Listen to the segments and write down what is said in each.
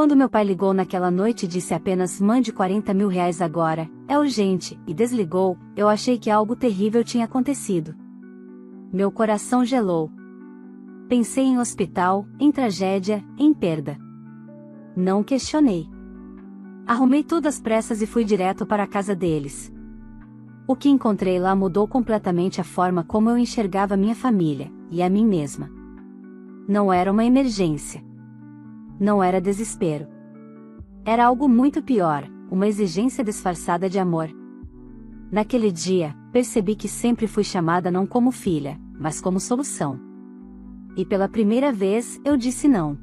Quando meu pai ligou naquela noite e disse apenas mande 40 mil reais agora, é urgente, e desligou, eu achei que algo terrível tinha acontecido. Meu coração gelou. Pensei em hospital, em tragédia, em perda. Não questionei. Arrumei tudo às pressas e fui direto para a casa deles. O que encontrei lá mudou completamente a forma como eu enxergava minha família, e a mim mesma. Não era uma emergência. Não era desespero. Era algo muito pior, uma exigência disfarçada de amor. Naquele dia, percebi que sempre fui chamada não como filha, mas como solução. E pela primeira vez, eu disse não.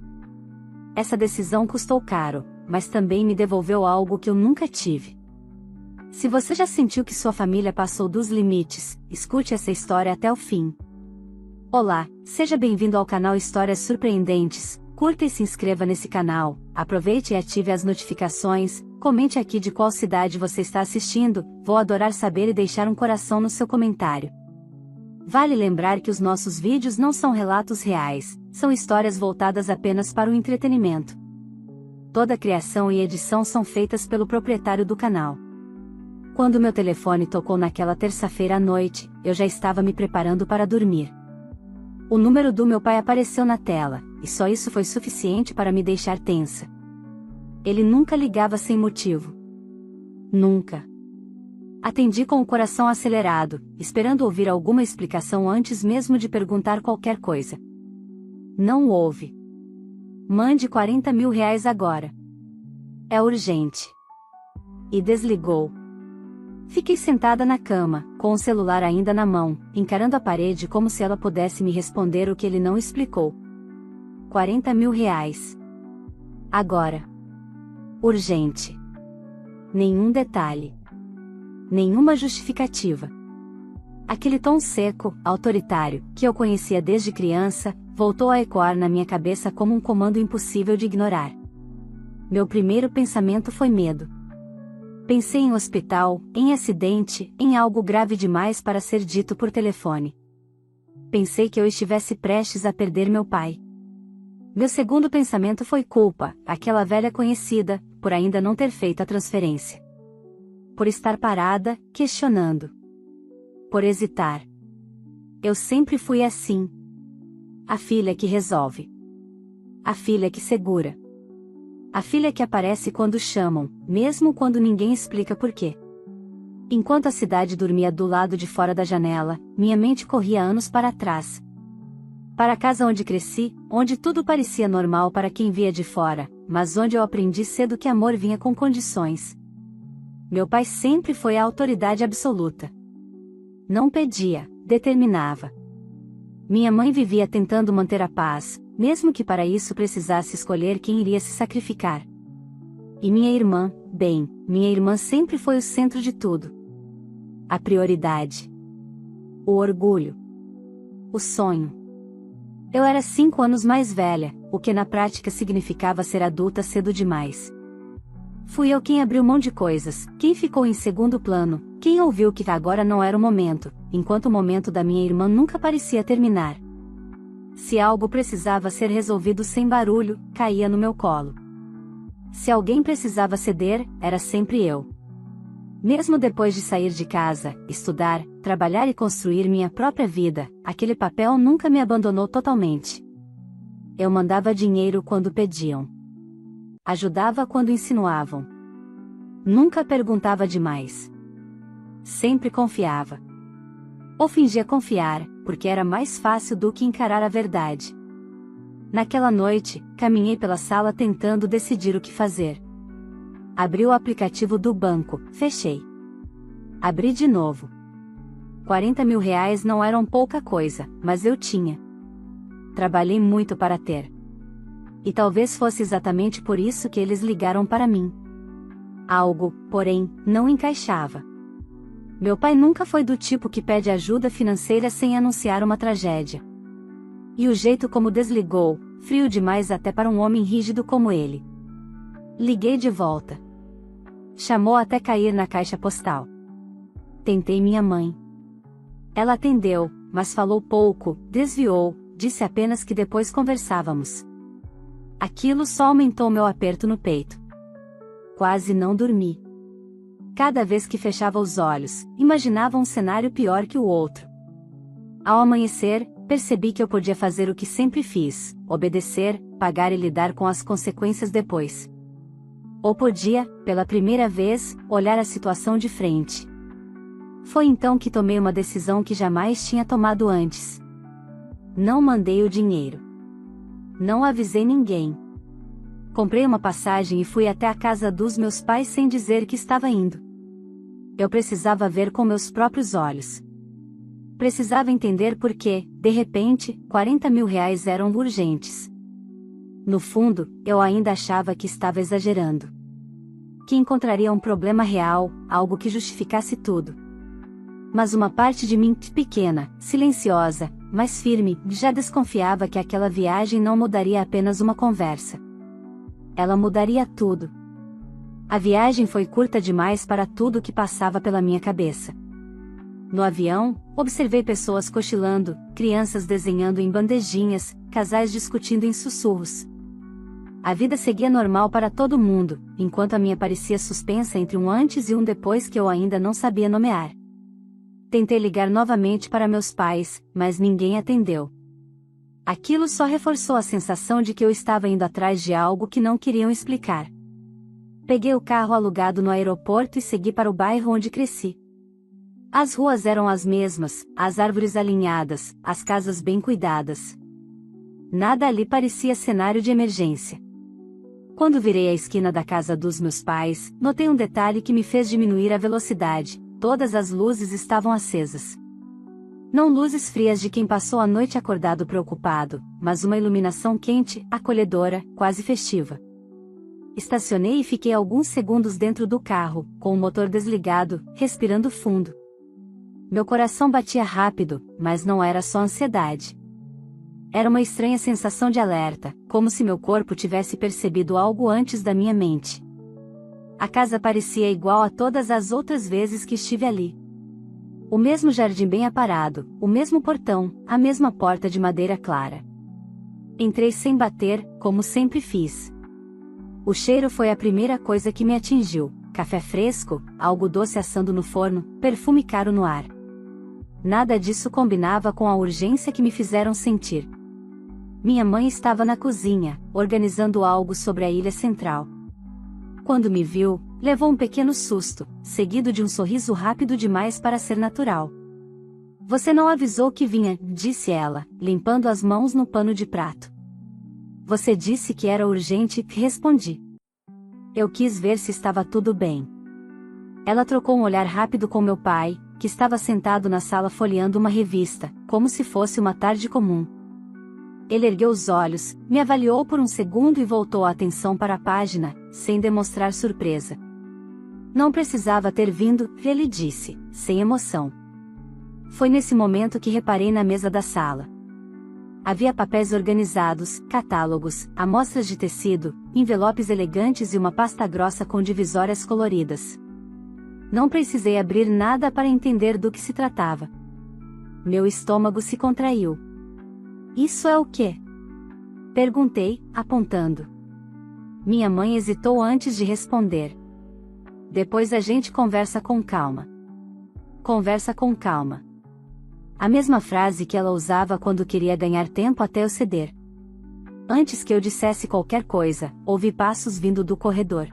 Essa decisão custou caro, mas também me devolveu algo que eu nunca tive. Se você já sentiu que sua família passou dos limites, escute essa história até o fim. Olá, seja bem-vindo ao canal Histórias Surpreendentes. Curta e se inscreva nesse canal, aproveite e ative as notificações, comente aqui de qual cidade você está assistindo, vou adorar saber e deixar um coração no seu comentário. Vale lembrar que os nossos vídeos não são relatos reais, são histórias voltadas apenas para o entretenimento. Toda a criação e edição são feitas pelo proprietário do canal. Quando meu telefone tocou naquela terça-feira à noite, eu já estava me preparando para dormir. O número do meu pai apareceu na tela, e só isso foi suficiente para me deixar tensa. Ele nunca ligava sem motivo. Nunca. Atendi com o coração acelerado, esperando ouvir alguma explicação antes mesmo de perguntar qualquer coisa. Não houve. Mande 40 mil reais agora. É urgente. E desligou. Fiquei sentada na cama, com o celular ainda na mão, encarando a parede como se ela pudesse me responder o que ele não explicou. 40 mil reais. Agora. Urgente. Nenhum detalhe. Nenhuma justificativa. Aquele tom seco, autoritário, que eu conhecia desde criança, voltou a ecoar na minha cabeça como um comando impossível de ignorar. Meu primeiro pensamento foi medo. Pensei em hospital, em acidente, em algo grave demais para ser dito por telefone. Pensei que eu estivesse prestes a perder meu pai. Meu segundo pensamento foi culpa, aquela velha conhecida, por ainda não ter feito a transferência. Por estar parada, questionando. Por hesitar. Eu sempre fui assim. A filha que resolve. A filha que segura. A filha que aparece quando chamam, mesmo quando ninguém explica por quê. Enquanto a cidade dormia do lado de fora da janela, minha mente corria anos para trás. Para a casa onde cresci, onde tudo parecia normal para quem via de fora, mas onde eu aprendi cedo que amor vinha com condições. Meu pai sempre foi a autoridade absoluta. Não pedia, determinava. Minha mãe vivia tentando manter a paz, mesmo que para isso precisasse escolher quem iria se sacrificar. E minha irmã, bem, minha irmã sempre foi o centro de tudo. A prioridade. O orgulho. O sonho. Eu era 5 anos mais velha, o que na prática significava ser adulta cedo demais. Fui eu quem abriu mão de coisas, quem ficou em segundo plano, quem ouviu que agora não era o momento, enquanto o momento da minha irmã nunca parecia terminar. Se algo precisava ser resolvido sem barulho, caía no meu colo. Se alguém precisava ceder, era sempre eu. Mesmo depois de sair de casa, estudar, trabalhar e construir minha própria vida, aquele papel nunca me abandonou totalmente. Eu mandava dinheiro quando pediam. Ajudava quando insinuavam. Nunca perguntava demais. Sempre confiava. Ou fingia confiar, porque era mais fácil do que encarar a verdade. Naquela noite, caminhei pela sala tentando decidir o que fazer. Abri o aplicativo do banco, fechei. Abri de novo. 40 mil reais não eram pouca coisa, mas eu tinha. Trabalhei muito para ter. E talvez fosse exatamente por isso que eles ligaram para mim. Algo, porém, não encaixava. Meu pai nunca foi do tipo que pede ajuda financeira sem anunciar uma tragédia. E o jeito como desligou, frio demais até para um homem rígido como ele. Liguei de volta. Chamou até cair na caixa postal. Tentei minha mãe. Ela atendeu, mas falou pouco, desviou, disse apenas que depois conversávamos. Aquilo só aumentou meu aperto no peito. Quase não dormi. Cada vez que fechava os olhos, imaginava um cenário pior que o outro. Ao amanhecer, percebi que eu podia fazer o que sempre fiz: obedecer, pagar e lidar com as consequências depois. Ou podia, pela primeira vez, olhar a situação de frente. Foi então que tomei uma decisão que jamais tinha tomado antes. Não mandei o dinheiro. Não avisei ninguém. Comprei uma passagem e fui até a casa dos meus pais sem dizer que estava indo. Eu precisava ver com meus próprios olhos. Precisava entender por que, de repente, 40 mil reais eram urgentes. No fundo, eu ainda achava que estava exagerando. Que encontraria um problema real, algo que justificasse tudo. Mas uma parte de mim, pequena, silenciosa, mas firme, já desconfiava que aquela viagem não mudaria apenas uma conversa. Ela mudaria tudo. A viagem foi curta demais para tudo o que passava pela minha cabeça. No avião, observei pessoas cochilando, crianças desenhando em bandejinhas, casais discutindo em sussurros. A vida seguia normal para todo mundo, enquanto a minha parecia suspensa entre um antes e um depois que eu ainda não sabia nomear. Tentei ligar novamente para meus pais, mas ninguém atendeu. Aquilo só reforçou a sensação de que eu estava indo atrás de algo que não queriam explicar. Peguei o carro alugado no aeroporto e segui para o bairro onde cresci. As ruas eram as mesmas, as árvores alinhadas, as casas bem cuidadas. Nada ali parecia cenário de emergência. Quando virei a esquina da casa dos meus pais, notei um detalhe que me fez diminuir a velocidade: todas as luzes estavam acesas. Não luzes frias de quem passou a noite acordado preocupado, mas uma iluminação quente, acolhedora, quase festiva. Estacionei e fiquei alguns segundos dentro do carro, com o motor desligado, respirando fundo. Meu coração batia rápido, mas não era só ansiedade. Era uma estranha sensação de alerta, como se meu corpo tivesse percebido algo antes da minha mente. A casa parecia igual a todas as outras vezes que estive ali. O mesmo jardim bem aparado, o mesmo portão, a mesma porta de madeira clara. Entrei sem bater, como sempre fiz. O cheiro foi a primeira coisa que me atingiu: café fresco, algo doce assando no forno, perfume caro no ar. Nada disso combinava com a urgência que me fizeram sentir. Minha mãe estava na cozinha, organizando algo sobre a ilha central. Quando me viu, levou um pequeno susto, seguido de um sorriso rápido demais para ser natural. "Você não avisou que vinha", disse ela, limpando as mãos no pano de prato. "Você disse que era urgente", respondi. Eu quis ver se estava tudo bem. Ela trocou um olhar rápido com meu pai, que estava sentado na sala folheando uma revista, como se fosse uma tarde comum. Ele ergueu os olhos, me avaliou por um segundo e voltou a atenção para a página, sem demonstrar surpresa. "Não precisava ter vindo", ele disse, sem emoção. Foi nesse momento que reparei na mesa da sala. Havia papéis organizados, catálogos, amostras de tecido, envelopes elegantes e uma pasta grossa com divisórias coloridas. Não precisei abrir nada para entender do que se tratava. Meu estômago se contraiu. "Isso é o quê?" perguntei, apontando. Minha mãe hesitou antes de responder. "Depois a gente conversa com calma." Conversa com calma. A mesma frase que ela usava quando queria ganhar tempo até eu ceder. Antes que eu dissesse qualquer coisa, ouvi passos vindo do corredor.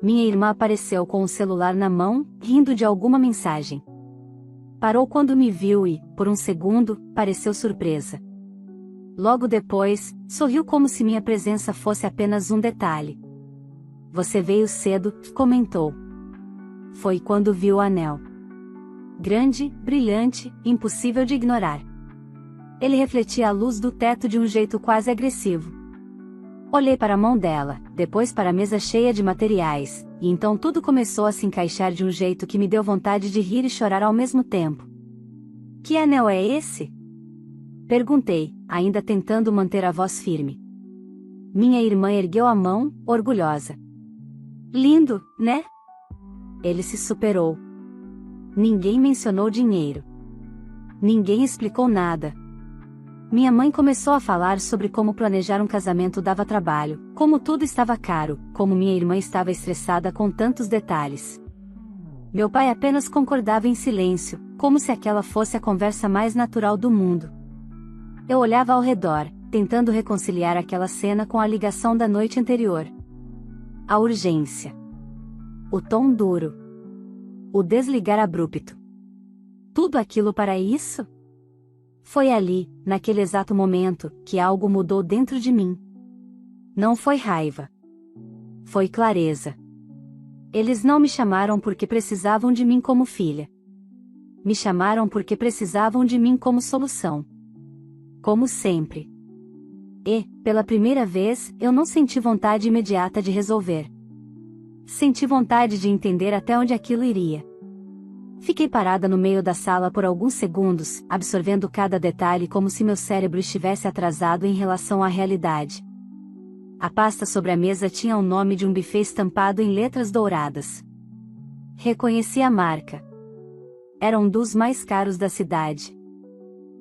Minha irmã apareceu com o celular na mão, rindo de alguma mensagem. Parou quando me viu e, por um segundo, pareceu surpresa. Logo depois, sorriu como se minha presença fosse apenas um detalhe. "Você veio cedo", comentou. Foi quando viu o anel. Grande, brilhante, impossível de ignorar. Ele refletia a luz do teto de um jeito quase agressivo. Olhei para a mão dela, depois para a mesa cheia de materiais, e então tudo começou a se encaixar de um jeito que me deu vontade de rir e chorar ao mesmo tempo. "Que anel é esse?" perguntei, ainda tentando manter a voz firme. Minha irmã ergueu a mão, orgulhosa. "Lindo, né?" Ele se superou. Ninguém mencionou dinheiro. Ninguém explicou nada. Minha mãe começou a falar sobre como planejar um casamento dava trabalho, como tudo estava caro, como minha irmã estava estressada com tantos detalhes. Meu pai apenas concordava em silêncio, como se aquela fosse a conversa mais natural do mundo. Eu olhava ao redor, tentando reconciliar aquela cena com a ligação da noite anterior. A urgência. O tom duro. O desligar abrupto. Tudo aquilo para isso? Foi ali, naquele exato momento, que algo mudou dentro de mim. Não foi raiva. Foi clareza. Eles não me chamaram porque precisavam de mim como filha. Me chamaram porque precisavam de mim como solução. Como sempre. E, pela primeira vez, eu não senti vontade imediata de resolver. Senti vontade de entender até onde aquilo iria. Fiquei parada no meio da sala por alguns segundos, absorvendo cada detalhe como se meu cérebro estivesse atrasado em relação à realidade. A pasta sobre a mesa tinha o nome de um buffet estampado em letras douradas. Reconheci a marca. Era um dos mais caros da cidade.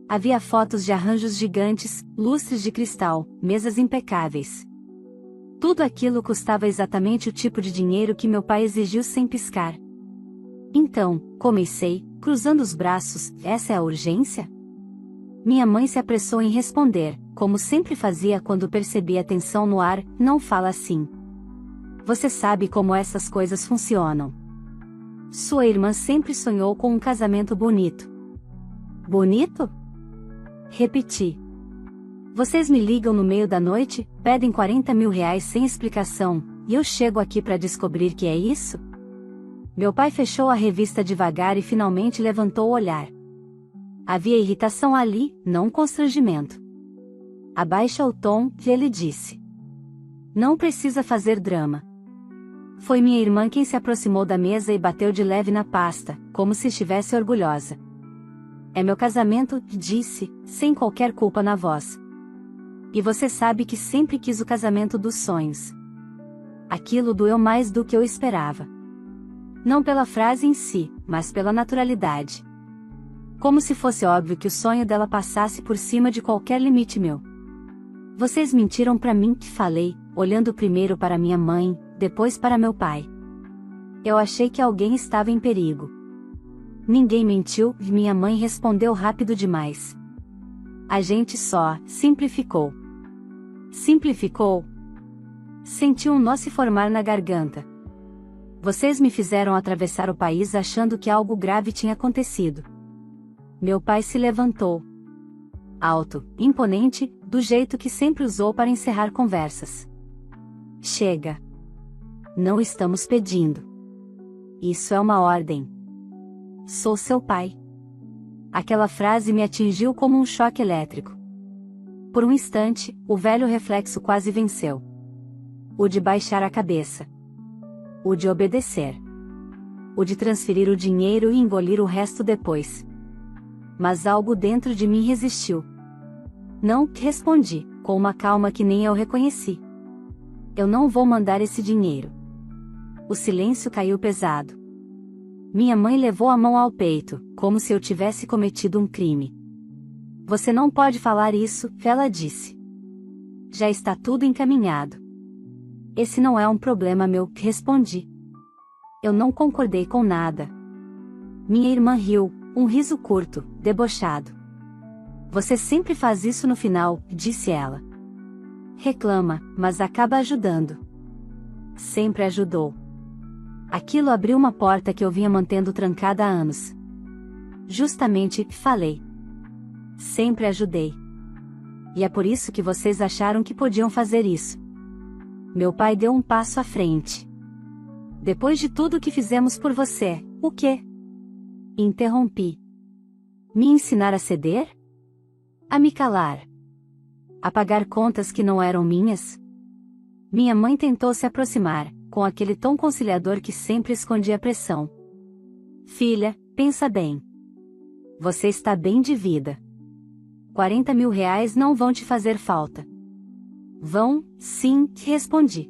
Havia fotos de arranjos gigantes, lustres de cristal, mesas impecáveis. Tudo aquilo custava exatamente o tipo de dinheiro que meu pai exigiu sem piscar. Então, comecei, cruzando os braços, essa é a urgência? Minha mãe se apressou em responder, como sempre fazia quando percebia a tensão no ar, não fala assim. Você sabe como essas coisas funcionam. Sua irmã sempre sonhou com um casamento bonito. Bonito? Repeti. Vocês me ligam no meio da noite, pedem 40 mil reais sem explicação, e eu chego aqui para descobrir que é isso? Meu pai fechou a revista devagar e finalmente levantou o olhar. Havia irritação ali, não constrangimento. Abaixa o tom, ele disse. Não precisa fazer drama. Foi minha irmã quem se aproximou da mesa e bateu de leve na pasta, como se estivesse orgulhosa. É meu casamento, disse, sem qualquer culpa na voz. E você sabe que sempre quis o casamento dos sonhos. Aquilo doeu mais do que eu esperava. Não pela frase em si, mas pela naturalidade. Como se fosse óbvio que o sonho dela passasse por cima de qualquer limite meu. Vocês mentiram pra mim, falei, olhando primeiro para minha mãe, depois para meu pai. Eu achei que alguém estava em perigo. Ninguém mentiu, minha mãe respondeu rápido demais. A gente só simplificou. Simplificou? Senti um nó se formar na garganta. Vocês me fizeram atravessar o país achando que algo grave tinha acontecido. Meu pai se levantou. Alto, imponente, do jeito que sempre usou para encerrar conversas. Chega. Não estamos pedindo. Isso é uma ordem. Sou seu pai. Aquela frase me atingiu como um choque elétrico. Por um instante, o velho reflexo quase venceu. O de baixar a cabeça. O de obedecer. O de transferir o dinheiro e engolir o resto depois. Mas algo dentro de mim resistiu. Não, respondi, com uma calma que nem eu reconheci. Eu não vou mandar esse dinheiro. O silêncio caiu pesado. Minha mãe levou a mão ao peito, como se eu tivesse cometido um crime. Você não pode falar isso, ela disse. Já está tudo encaminhado. Esse não é um problema meu, respondi. Eu não concordei com nada. Minha irmã riu, um riso curto, debochado. Você sempre faz isso no final, disse ela. Reclama, mas acaba ajudando. Sempre ajudou. Aquilo abriu uma porta que eu vinha mantendo trancada há anos. Justamente, falei. Sempre ajudei. E é por isso que vocês acharam que podiam fazer isso. Meu pai deu um passo à frente. Depois de tudo que fizemos por você, o quê? Interrompi. Me ensinar a ceder? A me calar? A pagar contas que não eram minhas? Minha mãe tentou se aproximar, com aquele tom conciliador que sempre escondia pressão. Filha, pensa bem. Você está bem de vida. 40 mil reais não vão te fazer falta. Vão, sim, respondi.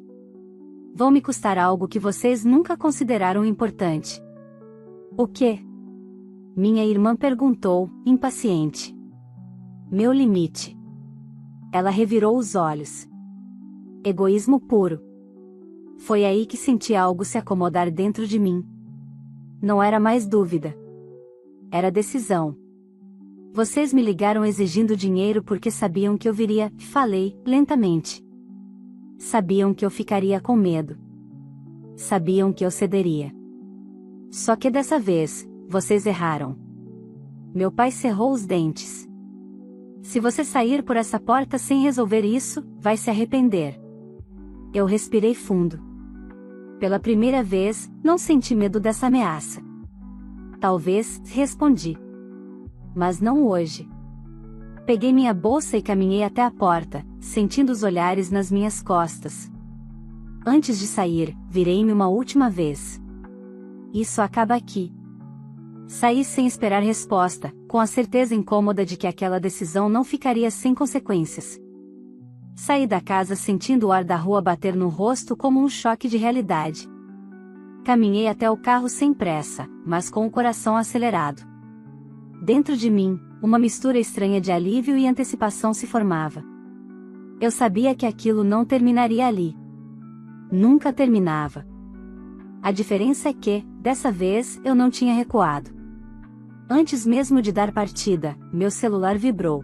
Vão me custar algo que vocês nunca consideraram importante. O quê? Minha irmã perguntou, impaciente. Meu limite. Ela revirou os olhos. Egoísmo puro. Foi aí que senti algo se acomodar dentro de mim. Não era mais dúvida. Era decisão. Vocês me ligaram exigindo dinheiro porque sabiam que eu viria, falei, lentamente. Sabiam que eu ficaria com medo. Sabiam que eu cederia. Só que dessa vez, vocês erraram. Meu pai cerrou os dentes. Se você sair por essa porta sem resolver isso, vai se arrepender. Eu respirei fundo. Pela primeira vez, não senti medo dessa ameaça. Talvez, respondi. Mas não hoje. Peguei minha bolsa e caminhei até a porta, sentindo os olhares nas minhas costas. Antes de sair, virei-me uma última vez. Isso acaba aqui. Saí sem esperar resposta, com a certeza incômoda de que aquela decisão não ficaria sem consequências. Saí da casa sentindo o ar da rua bater no rosto como um choque de realidade. Caminhei até o carro sem pressa, mas com o coração acelerado. Dentro de mim, uma mistura estranha de alívio e antecipação se formava. Eu sabia que aquilo não terminaria ali. Nunca terminava. A diferença é que, dessa vez, eu não tinha recuado. Antes mesmo de dar partida, meu celular vibrou.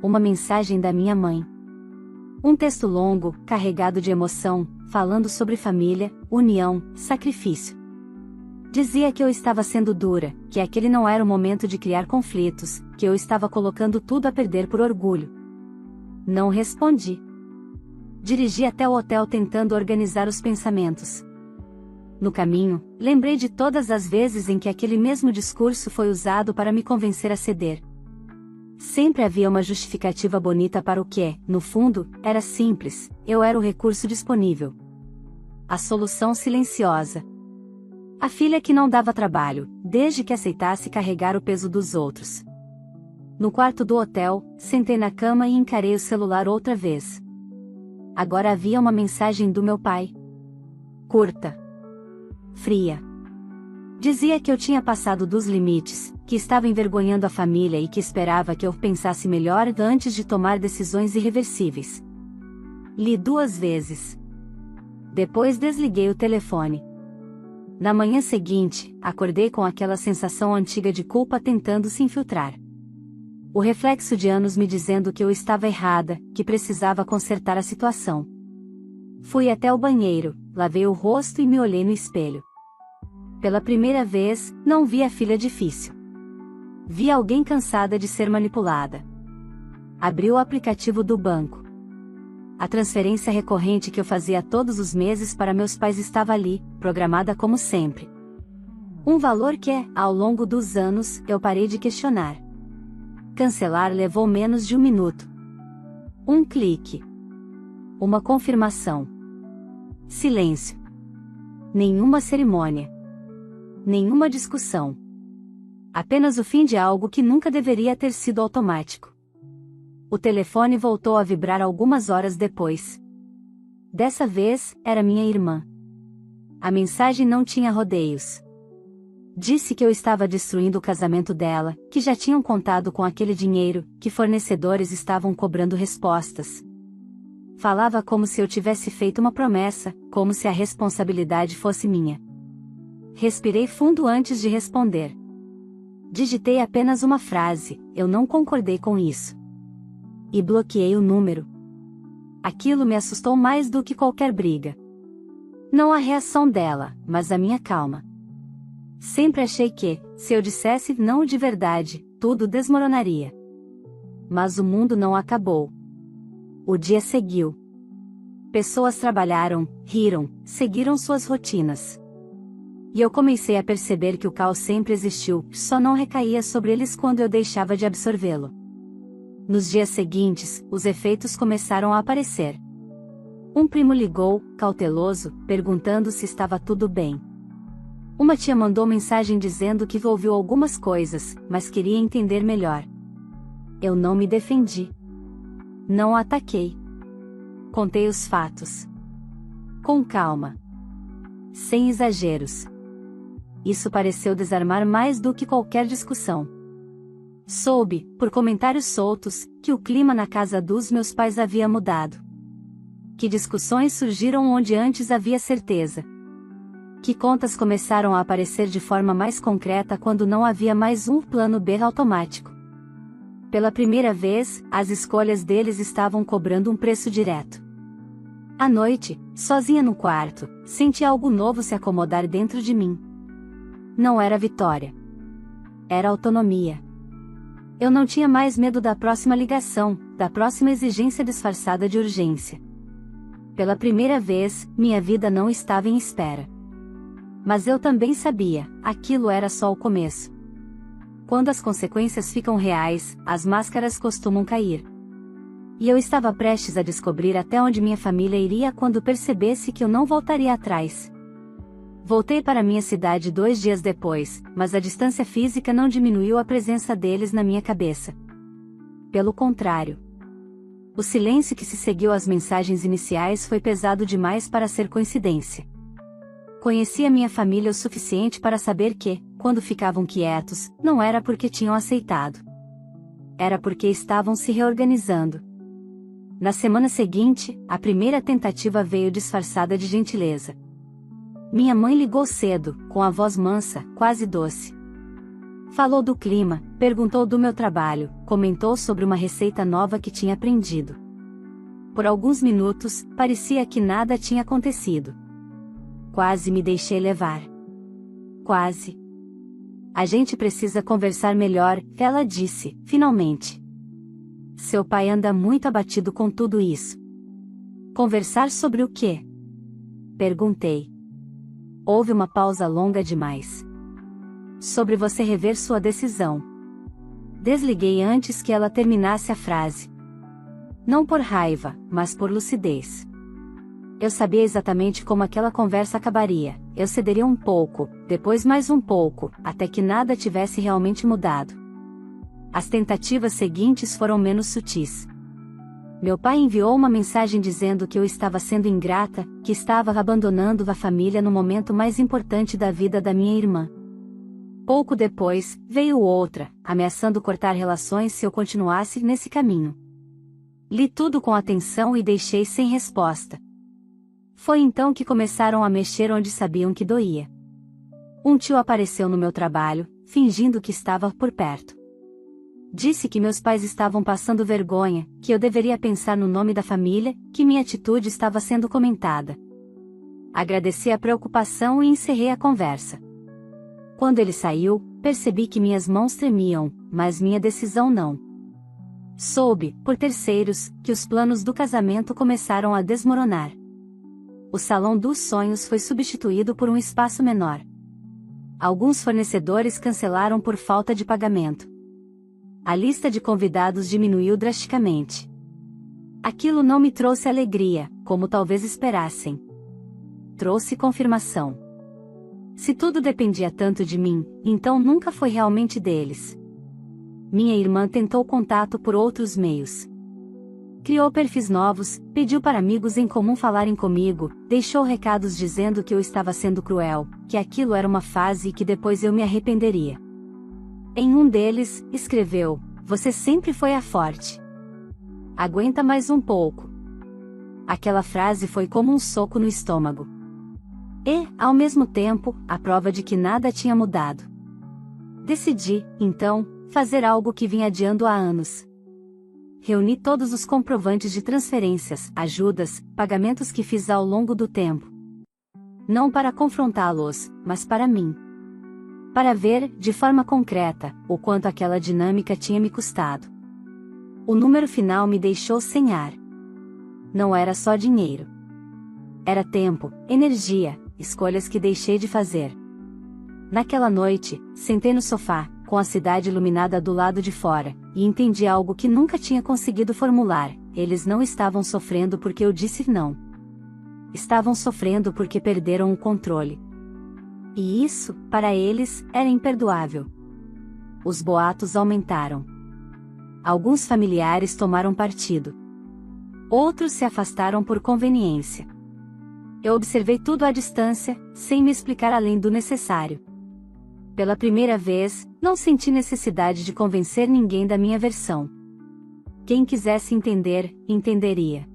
Uma mensagem da minha mãe. Um texto longo, carregado de emoção, falando sobre família, união, sacrifício. Dizia que eu estava sendo dura, que aquele não era o momento de criar conflitos, que eu estava colocando tudo a perder por orgulho. Não respondi. Dirigi até o hotel tentando organizar os pensamentos. No caminho, lembrei de todas as vezes em que aquele mesmo discurso foi usado para me convencer a ceder. Sempre havia uma justificativa bonita para o que, no fundo, era simples: eu era o recurso disponível. A solução silenciosa. A filha que não dava trabalho, desde que aceitasse carregar o peso dos outros. No quarto do hotel, sentei na cama e encarei o celular outra vez. Agora havia uma mensagem do meu pai. Curta. Fria. Dizia que eu tinha passado dos limites, que estava envergonhando a família e que esperava que eu pensasse melhor antes de tomar decisões irreversíveis. Li 2 vezes. Depois desliguei o telefone. Na manhã seguinte, acordei com aquela sensação antiga de culpa tentando se infiltrar. O reflexo de anos me dizendo que eu estava errada, que precisava consertar a situação. Fui até o banheiro, lavei o rosto e me olhei no espelho. Pela primeira vez, não vi a filha difícil. Vi alguém cansada de ser manipulada. Abri o aplicativo do banco. A transferência recorrente que eu fazia todos os meses para meus pais estava ali, programada como sempre. Um valor que, ao longo dos anos, eu parei de questionar. Cancelar levou menos de 1 minuto. Um clique. Uma confirmação. Silêncio. Nenhuma cerimônia. Nenhuma discussão. Apenas o fim de algo que nunca deveria ter sido automático. O telefone voltou a vibrar algumas horas depois. Dessa vez, era minha irmã. A mensagem não tinha rodeios. Disse que eu estava destruindo o casamento dela, que já tinham contado com aquele dinheiro, que fornecedores estavam cobrando respostas. Falava como se eu tivesse feito uma promessa, como se a responsabilidade fosse minha. Respirei fundo antes de responder. Digitei apenas uma frase: eu não concordei com isso. E bloqueei o número. Aquilo me assustou mais do que qualquer briga. Não a reação dela, mas a minha calma. Sempre achei que, se eu dissesse não de verdade, tudo desmoronaria. Mas o mundo não acabou. O dia seguiu. Pessoas trabalharam, riram, seguiram suas rotinas. E eu comecei a perceber que o caos sempre existiu, só não recaía sobre eles quando eu deixava de absorvê-lo. Nos dias seguintes, os efeitos começaram a aparecer. Um primo ligou, cauteloso, perguntando se estava tudo bem. Uma tia mandou mensagem dizendo que ouviu algumas coisas, mas queria entender melhor. Eu não me defendi. Não a ataquei. Contei os fatos. Com calma. Sem exageros. Isso pareceu desarmar mais do que qualquer discussão. Soube, por comentários soltos, que o clima na casa dos meus pais havia mudado. Que discussões surgiram onde antes havia certeza. Que contas começaram a aparecer de forma mais concreta quando não havia mais um plano B automático. Pela primeira vez, as escolhas deles estavam cobrando um preço direto. À noite, sozinha no quarto, senti algo novo se acomodar dentro de mim. Não era vitória. Era autonomia. Eu não tinha mais medo da próxima ligação, da próxima exigência disfarçada de urgência. Pela primeira vez, minha vida não estava em espera. Mas eu também sabia, aquilo era só o começo. Quando as consequências ficam reais, as máscaras costumam cair. E eu estava prestes a descobrir até onde minha família iria quando percebesse que eu não voltaria atrás. Voltei para minha cidade 2 dias depois, mas a distância física não diminuiu a presença deles na minha cabeça. Pelo contrário. O silêncio que se seguiu às mensagens iniciais foi pesado demais para ser coincidência. Conhecia minha família o suficiente para saber que, quando ficavam quietos, não era porque tinham aceitado. Era porque estavam se reorganizando. Na semana seguinte, a primeira tentativa veio disfarçada de gentileza. Minha mãe ligou cedo, com a voz mansa, quase doce. Falou do clima, perguntou do meu trabalho, comentou sobre uma receita nova que tinha aprendido. Por alguns minutos, parecia que nada tinha acontecido. Quase me deixei levar. Quase. A gente precisa conversar melhor, ela disse, finalmente. Seu pai anda muito abatido com tudo isso. Conversar sobre o quê? Perguntei. Houve uma pausa longa demais. Sobre você rever sua decisão. Desliguei antes que ela terminasse a frase. Não por raiva, mas por lucidez. Eu sabia exatamente como aquela conversa acabaria. Eu cederia um pouco, depois mais um pouco, até que nada tivesse realmente mudado. As tentativas seguintes foram menos sutis. Meu pai enviou uma mensagem dizendo que eu estava sendo ingrata, que estava abandonando a família no momento mais importante da vida da minha irmã. Pouco depois, veio outra, ameaçando cortar relações se eu continuasse nesse caminho. Li tudo com atenção e deixei sem resposta. Foi então que começaram a mexer onde sabiam que doía. Um tio apareceu no meu trabalho, fingindo que estava por perto. Disse que meus pais estavam passando vergonha, que eu deveria pensar no nome da família, que minha atitude estava sendo comentada. Agradeci a preocupação e encerrei a conversa. Quando ele saiu, percebi que minhas mãos tremiam, mas minha decisão não. Soube, por terceiros, que os planos do casamento começaram a desmoronar. O salão dos sonhos foi substituído por um espaço menor. Alguns fornecedores cancelaram por falta de pagamento. A lista de convidados diminuiu drasticamente. Aquilo não me trouxe alegria, como talvez esperassem. Trouxe confirmação. Se tudo dependia tanto de mim, então nunca foi realmente deles. Minha irmã tentou contato por outros meios. Criou perfis novos, pediu para amigos em comum falarem comigo, deixou recados dizendo que eu estava sendo cruel, que aquilo era uma fase e que depois eu me arrependeria. Em um deles, escreveu: "Você sempre foi a forte. Aguenta mais um pouco." Aquela frase foi como um soco no estômago. E, ao mesmo tempo, a prova de que nada tinha mudado. Decidi, então, fazer algo que vinha adiando há anos. Reuni todos os comprovantes de transferências, ajudas, pagamentos que fiz ao longo do tempo. Não para confrontá-los, mas para mim. Para ver, de forma concreta, o quanto aquela dinâmica tinha me custado. O número final me deixou sem ar. Não era só dinheiro. Era tempo, energia, escolhas que deixei de fazer. Naquela noite, sentei no sofá, com a cidade iluminada do lado de fora, e entendi algo que nunca tinha conseguido formular: eles não estavam sofrendo porque eu disse não. Estavam sofrendo porque perderam o controle. E isso, para eles, era imperdoável. Os boatos aumentaram. Alguns familiares tomaram partido. Outros se afastaram por conveniência. Eu observei tudo à distância, sem me explicar além do necessário. Pela primeira vez, não senti necessidade de convencer ninguém da minha versão. Quem quisesse entender, entenderia.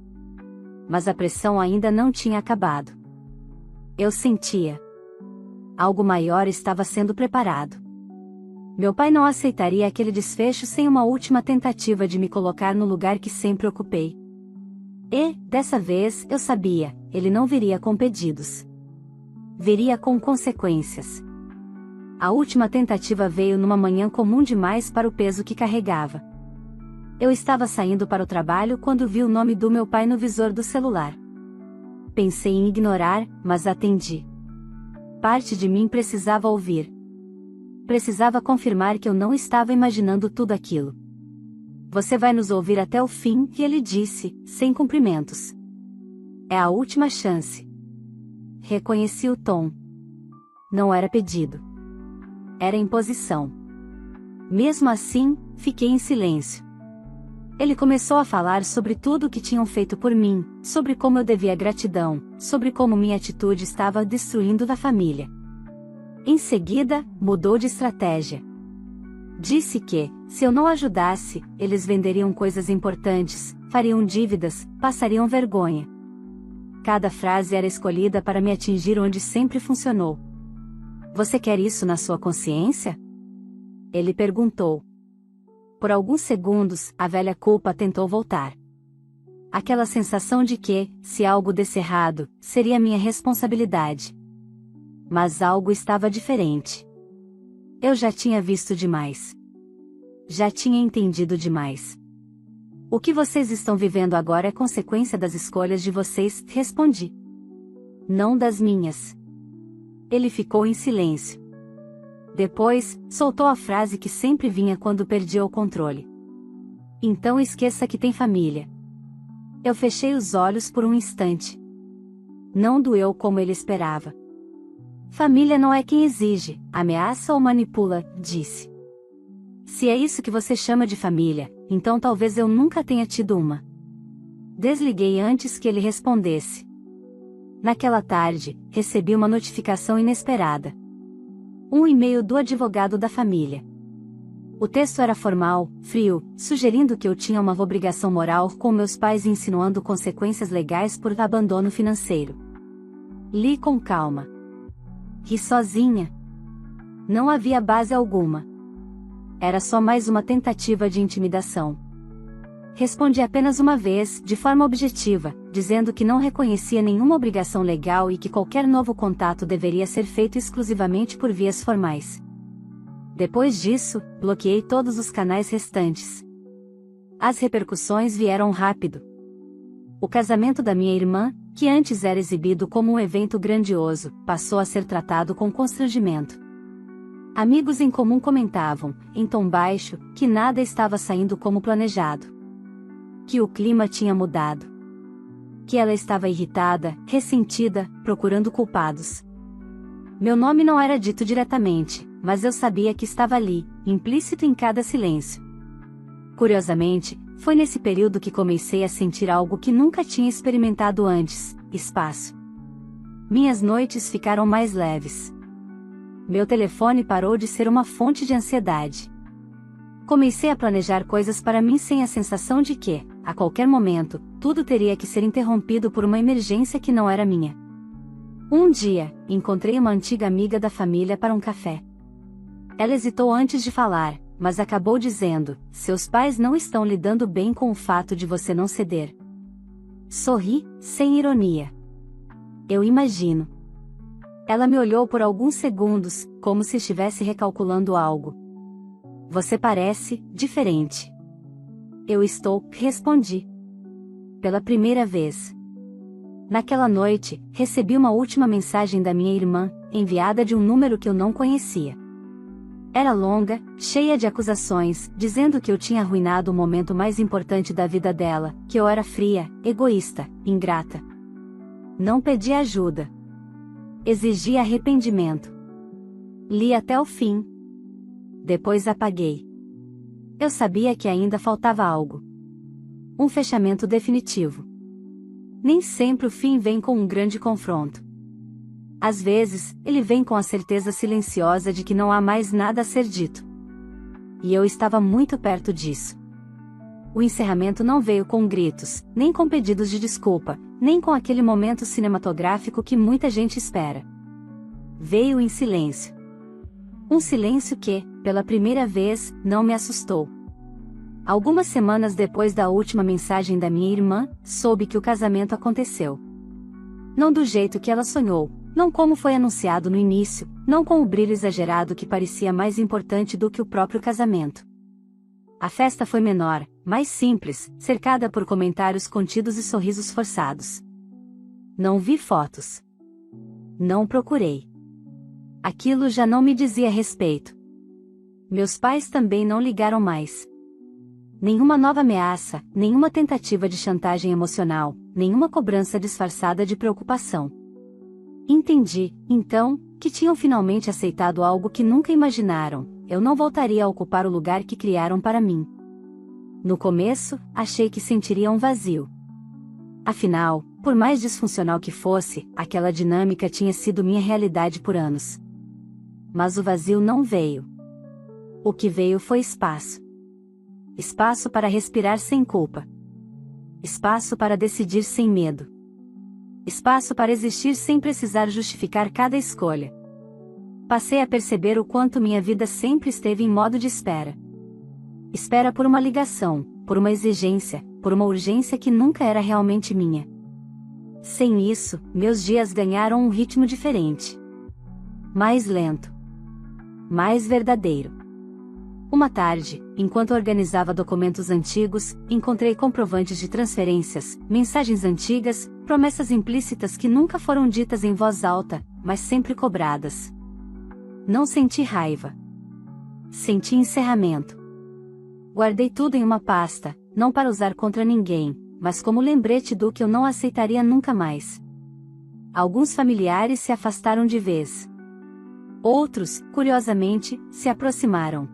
Mas a pressão ainda não tinha acabado. Eu sentia. Algo maior estava sendo preparado. Meu pai não aceitaria aquele desfecho sem uma última tentativa de me colocar no lugar que sempre ocupei. E, dessa vez, eu sabia, ele não viria com pedidos. Viria com consequências. A última tentativa veio numa manhã comum demais para o peso que carregava. Eu estava saindo para o trabalho quando vi o nome do meu pai no visor do celular. Pensei em ignorar, mas atendi. Parte de mim precisava ouvir. Precisava confirmar que eu não estava imaginando tudo aquilo. Você vai nos ouvir até o fim, que ele disse, sem cumprimentos. É a última chance. Reconheci o tom. Não era pedido. Era imposição. Mesmo assim, fiquei em silêncio. Ele começou a falar sobre tudo o que tinham feito por mim, sobre como eu devia gratidão, sobre como minha atitude estava destruindo a família. Em seguida, mudou de estratégia. Disse que, se eu não ajudasse, eles venderiam coisas importantes, fariam dívidas, passariam vergonha. Cada frase era escolhida para me atingir onde sempre funcionou. Você quer isso na sua consciência? Ele perguntou. Por alguns segundos, a velha culpa tentou voltar. Aquela sensação de que, se algo desse errado, seria minha responsabilidade. Mas algo estava diferente. Eu já tinha visto demais. Já tinha entendido demais. O que vocês estão vivendo agora é consequência das escolhas de vocês, respondi. Não das minhas. Ele ficou em silêncio. Depois, soltou a frase que sempre vinha quando perdia o controle. Então esqueça que tem família. Eu fechei os olhos por um instante. Não doeu como ele esperava. Família não é quem exige, ameaça ou manipula, disse. Se é isso que você chama de família, então talvez eu nunca tenha tido uma. Desliguei antes que ele respondesse. Naquela tarde, recebi uma notificação inesperada. Um e-mail do advogado da família. O texto era formal, frio, sugerindo que eu tinha uma obrigação moral com meus pais e insinuando consequências legais por abandono financeiro. Li com calma. Ri sozinha. Não havia base alguma. Era só mais uma tentativa de intimidação. Respondi apenas uma vez, de forma objetiva, dizendo que não reconhecia nenhuma obrigação legal e que qualquer novo contato deveria ser feito exclusivamente por vias formais. Depois disso, bloqueei todos os canais restantes. As repercussões vieram rápido. O casamento da minha irmã, que antes era exibido como um evento grandioso, passou a ser tratado com constrangimento. Amigos em comum comentavam, em tom baixo, que nada estava saindo como planejado. Que o clima tinha mudado. Que ela estava irritada, ressentida, procurando culpados. Meu nome não era dito diretamente, mas eu sabia que estava ali, implícito em cada silêncio. Curiosamente, foi nesse período que comecei a sentir algo que nunca tinha experimentado antes: espaço. Minhas noites ficaram mais leves. Meu telefone parou de ser uma fonte de ansiedade. Comecei a planejar coisas para mim sem a sensação de que, a qualquer momento, tudo teria que ser interrompido por uma emergência que não era minha. Um dia, encontrei uma antiga amiga da família para um café. Ela hesitou antes de falar, mas acabou dizendo: seus pais não estão lidando bem com o fato de você não ceder. Sorri, sem ironia. Eu imagino. Ela me olhou por alguns segundos, como se estivesse recalculando algo. Você parece diferente. Eu estou, respondi. Pela primeira vez. Naquela noite, recebi uma última mensagem da minha irmã, enviada de um número que eu não conhecia. Era longa, cheia de acusações, dizendo que eu tinha arruinado o momento mais importante da vida dela, que eu era fria, egoísta, ingrata. Não pedi ajuda. Exigi arrependimento. Li até o fim. Depois apaguei. Eu sabia que ainda faltava algo. Um fechamento definitivo. Nem sempre o fim vem com um grande confronto. Às vezes, ele vem com a certeza silenciosa de que não há mais nada a ser dito. E eu estava muito perto disso. O encerramento não veio com gritos, nem com pedidos de desculpa, nem com aquele momento cinematográfico que muita gente espera. Veio em silêncio. Um silêncio que, pela primeira vez, não me assustou. Algumas semanas depois da última mensagem da minha irmã, soube que o casamento aconteceu. Não do jeito que ela sonhou, não como foi anunciado no início, não com o brilho exagerado que parecia mais importante do que o próprio casamento. A festa foi menor, mais simples, cercada por comentários contidos e sorrisos forçados. Não vi fotos. Não procurei. Aquilo já não me dizia respeito. Meus pais também não ligaram mais. Nenhuma nova ameaça, nenhuma tentativa de chantagem emocional, nenhuma cobrança disfarçada de preocupação. Entendi, então, que tinham finalmente aceitado algo que nunca imaginaram. Eu não voltaria a ocupar o lugar que criaram para mim. No começo, achei que sentiria um vazio. Afinal, por mais disfuncional que fosse, aquela dinâmica tinha sido minha realidade por anos. Mas o vazio não veio. O que veio foi espaço. Espaço para respirar sem culpa. Espaço para decidir sem medo. Espaço para existir sem precisar justificar cada escolha. Passei a perceber o quanto minha vida sempre esteve em modo de espera. Espera por uma ligação, por uma exigência, por uma urgência que nunca era realmente minha. Sem isso, meus dias ganharam um ritmo diferente. Mais lento. Mais verdadeiro. Uma tarde, enquanto organizava documentos antigos, encontrei comprovantes de transferências, mensagens antigas, promessas implícitas que nunca foram ditas em voz alta, mas sempre cobradas. Não senti raiva. Senti encerramento. Guardei tudo em uma pasta, não para usar contra ninguém, mas como lembrete do que eu não aceitaria nunca mais. Alguns familiares se afastaram de vez. Outros, curiosamente, se aproximaram.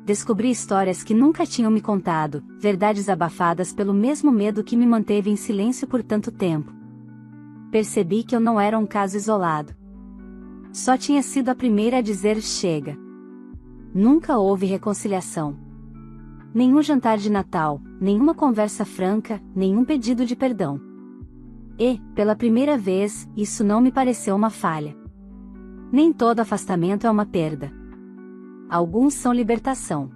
Descobri histórias que nunca tinham me contado, verdades abafadas pelo mesmo medo que me manteve em silêncio por tanto tempo. Percebi que eu não era um caso isolado. Só tinha sido a primeira a dizer chega. Nunca houve reconciliação. Nenhum jantar de Natal, nenhuma conversa franca, nenhum pedido de perdão. E, pela primeira vez, isso não me pareceu uma falha. Nem todo afastamento é uma perda. Alguns são libertação.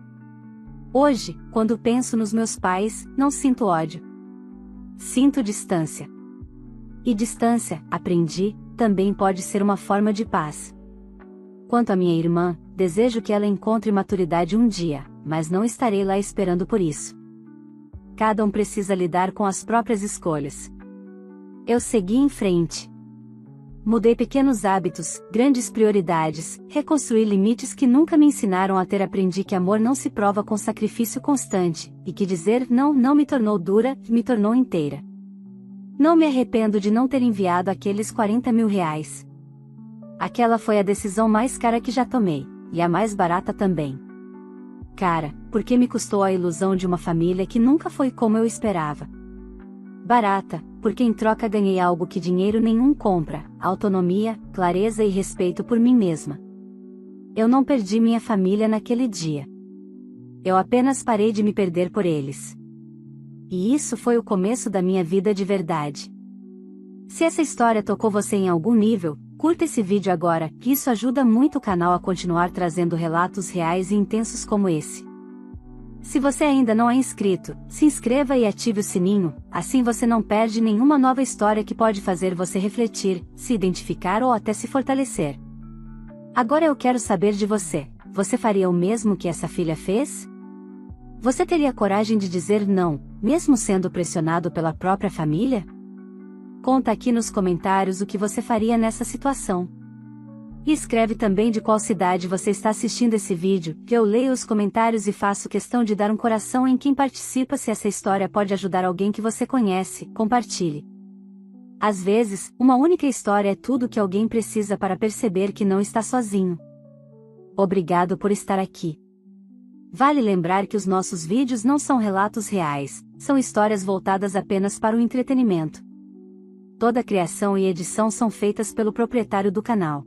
Hoje, quando penso nos meus pais, não sinto ódio. Sinto distância. E distância, aprendi, também pode ser uma forma de paz. Quanto à minha irmã, desejo que ela encontre maturidade um dia, mas não estarei lá esperando por isso. Cada um precisa lidar com as próprias escolhas. Eu segui em frente. Mudei pequenos hábitos, grandes prioridades, reconstruí limites que nunca me ensinaram a ter. Aprendi que amor não se prova com sacrifício constante, e que dizer não não me tornou dura, me tornou inteira. Não me arrependo de não ter enviado aqueles 40 mil reais. Aquela foi a decisão mais cara que já tomei, e a mais barata também. Cara, porque me custou a ilusão de uma família que nunca foi como eu esperava. Barata, porque em troca ganhei algo que dinheiro nenhum compra, autonomia, clareza e respeito por mim mesma. Eu não perdi minha família naquele dia. Eu apenas parei de me perder por eles. E isso foi o começo da minha vida de verdade. Se essa história tocou você em algum nível, curta esse vídeo agora, que isso ajuda muito o canal a continuar trazendo relatos reais e intensos como esse. Se você ainda não é inscrito, se inscreva e ative o sininho, assim você não perde nenhuma nova história que pode fazer você refletir, se identificar ou até se fortalecer. Agora eu quero saber de você, você faria o mesmo que essa filha fez? Você teria coragem de dizer não, mesmo sendo pressionado pela própria família? Conta aqui nos comentários o que você faria nessa situação. E escreve também de qual cidade você está assistindo esse vídeo, que eu leio os comentários e faço questão de dar um coração em quem participa. Se essa história pode ajudar alguém que você conhece, compartilhe. Às vezes, uma única história é tudo que alguém precisa para perceber que não está sozinho. Obrigado por estar aqui. Vale lembrar que os nossos vídeos não são relatos reais, são histórias voltadas apenas para o entretenimento. Toda a criação e edição são feitas pelo proprietário do canal.